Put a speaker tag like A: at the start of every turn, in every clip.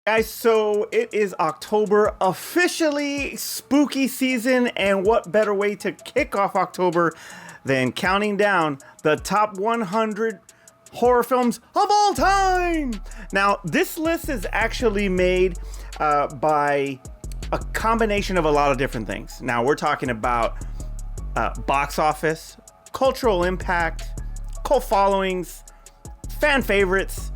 A: Guys, so it is October, officially spooky season, and what better way to kick off October than counting down the top 100 horror films of all time? Now, this list is actually made by a combination of a lot of different things. Now, we're talking about box office, cultural impact, cult followings, fan favorites,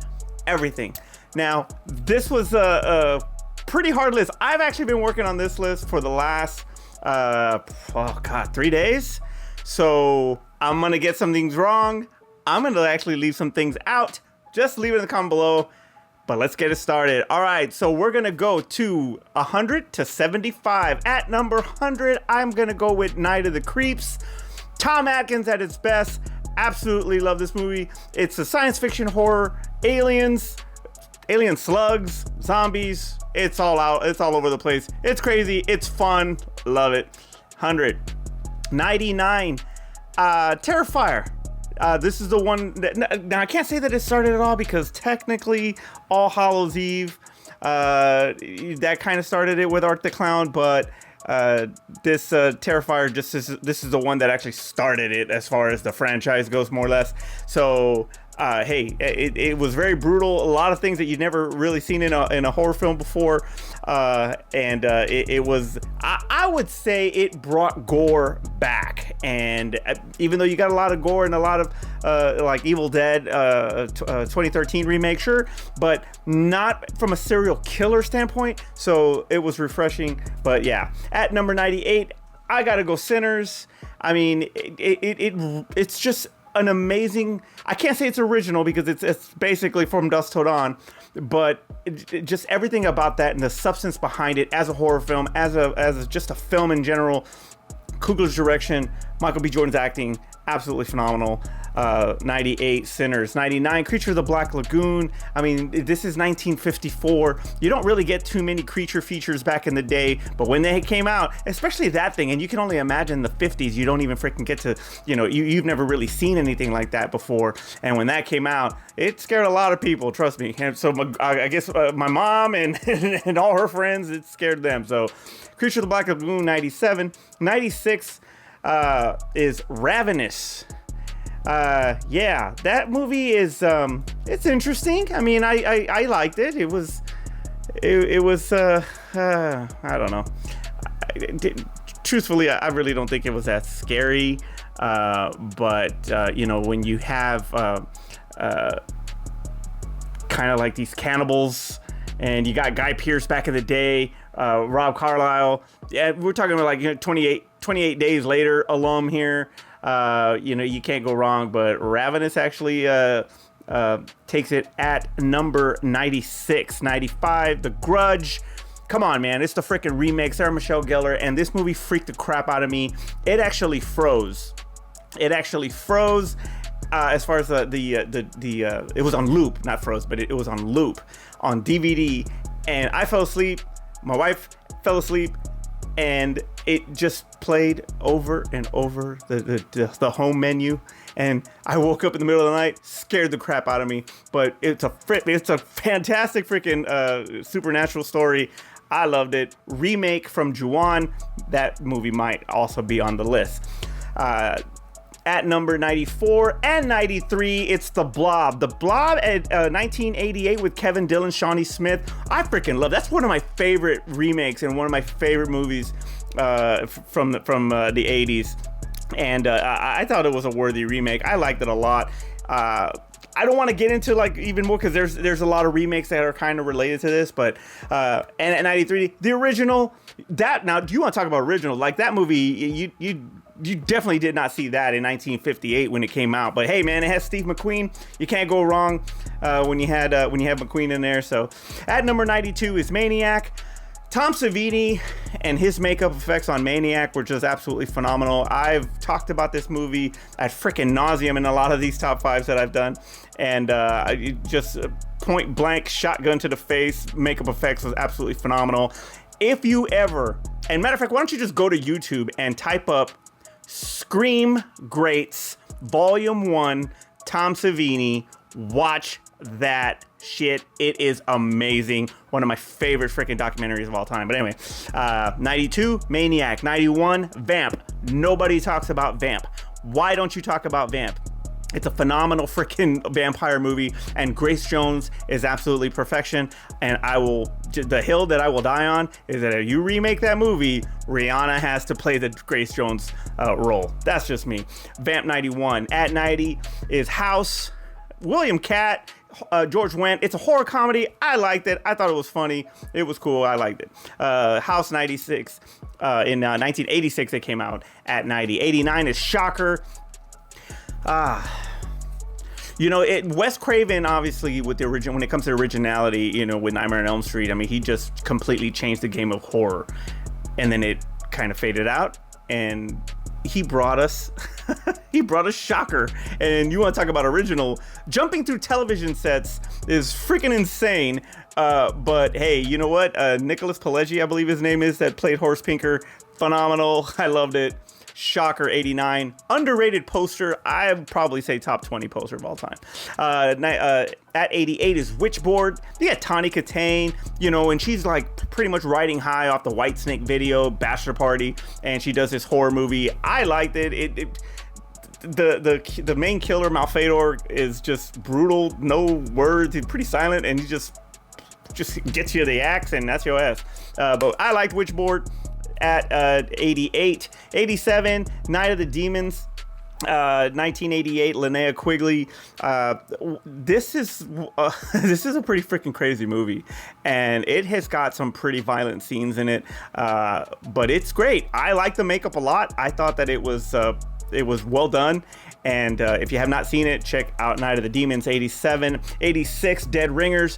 A: everything. Now, this was a pretty hard list. I've actually been working on this list for the last, 3 days. So I'm going to get some things wrong. I'm going to actually leave some things out. Just leave it in the comment below. But let's get it started. All right, so we're going to go to 100 to 75. At number 100, I'm going to go with Night of the Creeps. Tom Atkins at its best. Absolutely love this movie. It's a science fiction horror, alien slugs, zombies. It's all out. It's all over the place. It's crazy. It's fun. Love it. 100. 99. Terrifier. This is the one that, now I can't say that it started at all because technically All Hallows Eve, that kind of started it with Art the Clown, but this Terrifier this is the one that actually started it as far as the franchise goes, more or less. So hey, it was very brutal. A lot of things that you've never really seen in a horror film before, and it was, I would say it brought gore back. And even though you got a lot of gore and a lot of like Evil Dead 2013 remake, sure, but not from a serial killer standpoint. So it was refreshing. But yeah, at number 98, I gotta go Sinners. I mean, it's just an amazing, I can't say it's original because it's basically From Dusk Till Dawn, but just everything about that and the substance behind it as a horror film, as just a film in general. Coogler's direction, Michael B. Jordan's acting, absolutely phenomenal. 98, Sinners. 99, Creature of the Black Lagoon. I mean, this is 1954. You don't really get too many creature features back in the day, but when they came out, especially that thing, and you can only imagine the 50s, you don't even freaking get to, you've never really seen anything like that before. And when that came out, it scared a lot of people, trust me. And so I guess my mom and, and all her friends, it scared them. So Creature of the Black Lagoon, 97. 96 is Ravenous. Yeah, that movie is it's interesting. I mean, I liked it. It was I don't know. Truthfully, I really don't think it was that scary. But when you have kind of like these cannibals, and you got Guy Pearce back in the day, Rob Carlyle. Yeah, we're talking about like 28 days later alum here. You can't go wrong, but Ravenous actually takes it at number 96. 95, The Grudge. Come on, man. It's the freaking remake, Sarah Michelle Gellar, and this movie freaked the crap out of me. It actually froze. As far as it was on loop, not froze, but it was on loop on DVD, and I fell asleep. My wife fell asleep, and it just played over and over the home menu, and I woke up in the middle of the night, scared the crap out of me. But it's a fantastic freaking supernatural story. I loved it. Remake from Ju-on. That movie might also be on the list. At number 94 and 93, it's The Blob. The Blob at 1988 with Kevin Dillon, Shawnee Smith. I freaking love. That's one of my favorite remakes and one of my favorite movies from the 80s. And I thought it was a worthy remake. I liked it a lot. I don't want to get into like even more because there's a lot of remakes that are kind of related to this, but and at 93, the original. That now, do you want to talk about original? Like that movie, you definitely did not see that in 1958 when it came out. But hey, man, it has Steve McQueen. You can't go wrong when you have McQueen in there. So at number 92 is Maniac. Tom Savini and his makeup effects on Maniac were just absolutely phenomenal. I've talked about this movie at freaking nauseum in a lot of these top fives that I've done. And just point blank shotgun to the face, makeup effects was absolutely phenomenal. If you ever, and matter of fact, why don't you just go to YouTube and type up Scream Greats Volume 1 Tom Savini. Watch that shit. It is amazing. One of my favorite freaking documentaries of all time. But anyway, 92, Maniac. 91, Vamp. Nobody talks about Vamp. Why don't you talk about Vamp? It's a phenomenal freaking vampire movie, and Grace Jones is absolutely perfection. And the hill that I will die on is that if you remake that movie, Rihanna has to play the Grace Jones role. That's just me. Vamp 91. At 90 is House. William Catt, George Wendt. It's a horror comedy. I liked it. I thought it was funny. It was cool. I liked it. House 96. In 1986 it came out. At 90. 89 is Shocker. Wes Craven, obviously, with the original, when it comes to originality, with Nightmare on Elm Street, I mean, he just completely changed the game of horror, and then it kind of faded out, and he brought us Shocker. And you want to talk about original? Jumping through television sets is freaking insane. But hey, you know what? Nicholas Pileggi, I believe his name is, that played Horace Pinker. Phenomenal. I loved it. Shocker 89. Underrated poster. I'd probably say top 20 poster of all time. At 88 is Witchboard. You got Tawny Katane, and she's like pretty much riding high off the Whitesnake video, Bachelor Party, and she does this horror movie. I liked it. The main killer, Malfador, is just brutal. No words. He's pretty silent, and he just gets you the axe, and that's your ass. But I liked Witchboard. At 88. 87, Night of the Demons. 1988, Linnea Quigley. This is a pretty freaking crazy movie, and it has got some pretty violent scenes in it, but it's great. I like the makeup a lot. I thought that it was well done, and if you have not seen it, check out Night of the Demons. 87. 86, Dead Ringers.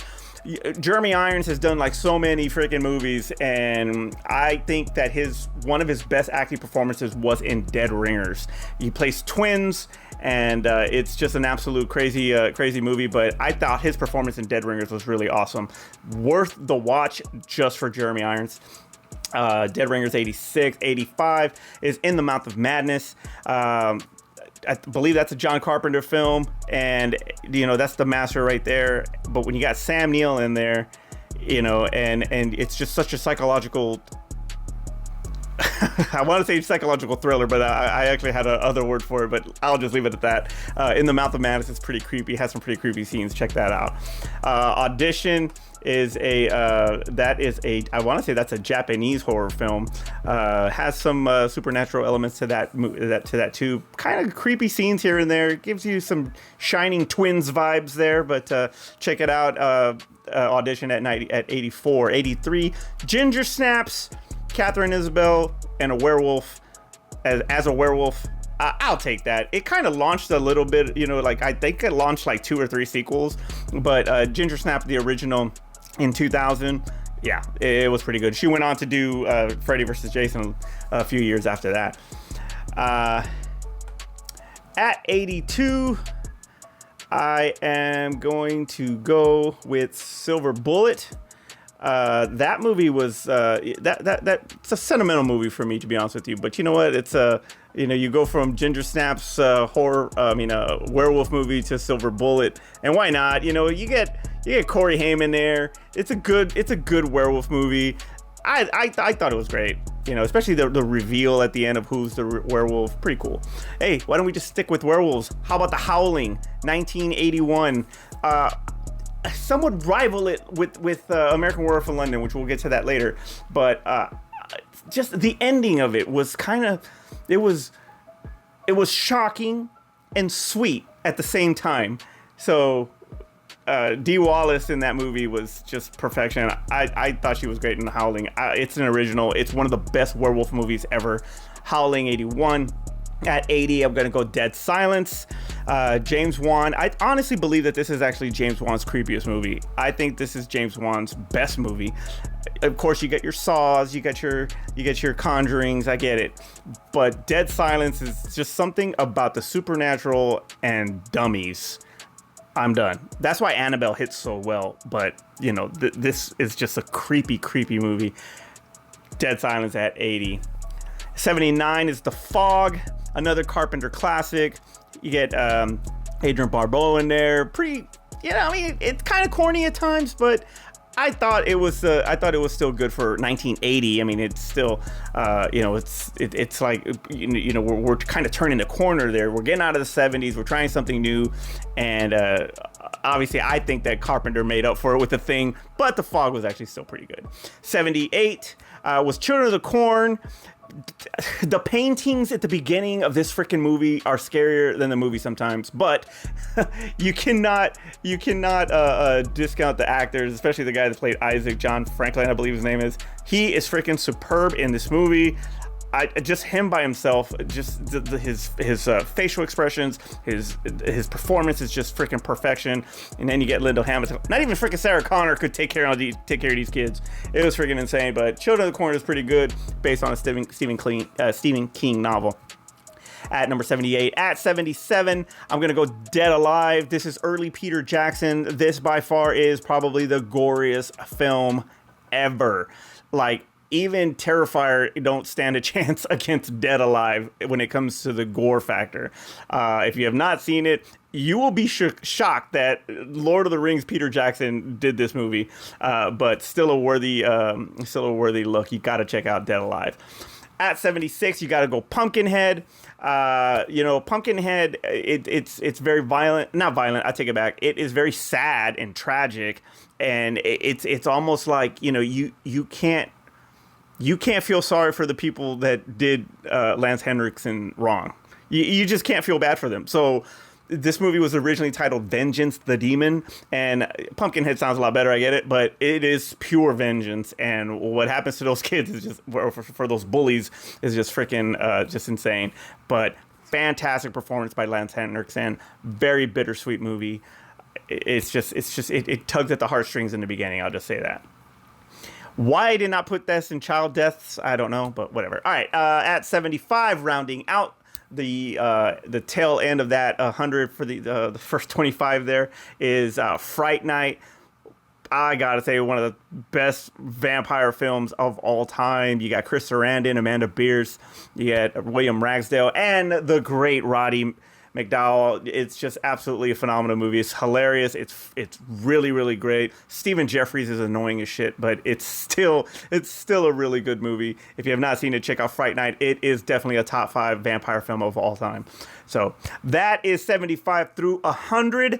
A: Jeremy Irons has done like so many freaking movies, and I think that one of his best acting performances was in Dead Ringers. He plays twins, and it's just an absolute crazy movie, but I thought his performance in Dead Ringers was really awesome. Worth the watch just for Jeremy Irons. Dead Ringers 86. 85 is In the Mouth of Madness. I believe that's a John Carpenter film, and that's the master right there. But when you got Sam Neill in there, and it's just such a psychological I want to say psychological thriller, but I actually had a other word for it, but I'll just leave it at that. In the Mouth of Madness is pretty creepy, has some pretty creepy scenes. Check that out. Audition is I want to say that's a Japanese horror film. Has some supernatural elements to that too. Kind of creepy scenes here and there. It gives you some Shining Twins vibes there, but check it out. Audition at 84. 83, Ginger Snaps, Catherine Isabel, and a werewolf as a werewolf. I'll take that. It kind of launched a little bit, I think it launched like 2 or 3 sequels, but Ginger Snap, the original in 2000, yeah, it was pretty good. She went on to do Freddy vs. Jason a few years after that. At 82, I am going to go with Silver Bullet. That movie was it's a sentimental movie for me, to be honest with you. But you know what? It's you go from Ginger Snaps werewolf movie to Silver Bullet, and why not? You get Corey Haim there. It's a good werewolf movie. I thought it was great. Especially the reveal at the end of who's the werewolf. Pretty cool. Hey, why don't we just stick with werewolves? How about The Howling, 1981? Some would rival it with American Werewolf in London, which we'll get to that later. But just the ending of it was it was shocking and sweet at the same time. So Dee Wallace in that movie was just perfection. I thought she was great in The Howling. It's an original. It's one of the best werewolf movies ever. Howling 81. At 80, I'm going to go Dead Silence. James Wan. I honestly believe that this is actually James Wan's creepiest movie. I think this is James Wan's best movie. Of course, you get your Saws, you get your Conjurings, I get it. But Dead Silence is just something about the supernatural and dummies. I'm done. That's why Annabelle hits so well. But, this is just a creepy movie. Dead Silence at 80. 79 is The Fog, another Carpenter classic. You get Adrian Barbeau in there. Pretty you know, I mean, it's kind of corny at times, but I thought it was still good for 1980. I mean, it's still, you know, it's like, you know, we're kind of turning the corner there. We're getting out of the 70s. We're trying something new, and obviously, I think that Carpenter made up for it with The Thing, but The Fog was actually still pretty good. 78 was Children of the Corn. The paintings at the beginning of this freaking movie are scarier than the movie sometimes, but you cannot discount the actors, especially the guy that played Isaac, John Franklin, I believe his name is. He is freaking superb in this movie. Just him by himself, just his facial expressions, his performance is just freaking perfection. And then you get Lyndall Hamilton. Not even freaking Sarah Connor could take care of these kids. It was freaking insane. But Children of the Corn is pretty good, based on a Stephen King novel. At number 78. At 77, I'm gonna go Dead Alive. This is early Peter Jackson. This by far is probably the goriest film ever. Like, even Terrifier don't stand a chance against Dead Alive when it comes to the gore factor. If you have not seen it, you will be shocked that Lord of the Rings Peter Jackson did this movie, but still a worthy look. You got to check out Dead Alive. At 76, you got to go Pumpkinhead. You know, Pumpkinhead, it's very violent. Not violent, I take it back. It is very sad and tragic, and it's almost like, you know, you can't feel sorry for the people that did Lance Henriksen wrong. You just can't feel bad for them. So this movie was originally titled Vengeance the Demon, and Pumpkinhead sounds a lot better, I get it, but it is pure vengeance, and what happens to those kids is just, for those bullies, is just freaking just insane. But fantastic performance by Lance Henriksen. Very bittersweet movie. It tugs at the heartstrings in the beginning, I'll just say that. Why I did not put this in child deaths, I don't know, but whatever. All right, at 75, rounding out the tail end of that 100 for the first 25 there is Fright Night. I gotta say, one of the best vampire films of all time. You got Chris Sarandon, Amanda Beers, you got William Ragsdale, and the great Roddy McDowall. It's just absolutely a phenomenal movie. It's hilarious. It's really, really great. Stephen Jeffries is annoying as shit, but it's still a really good movie. If you have not seen it, check out Fright Night. It is definitely a top 5 vampire film of all time. So that is 75 through 100.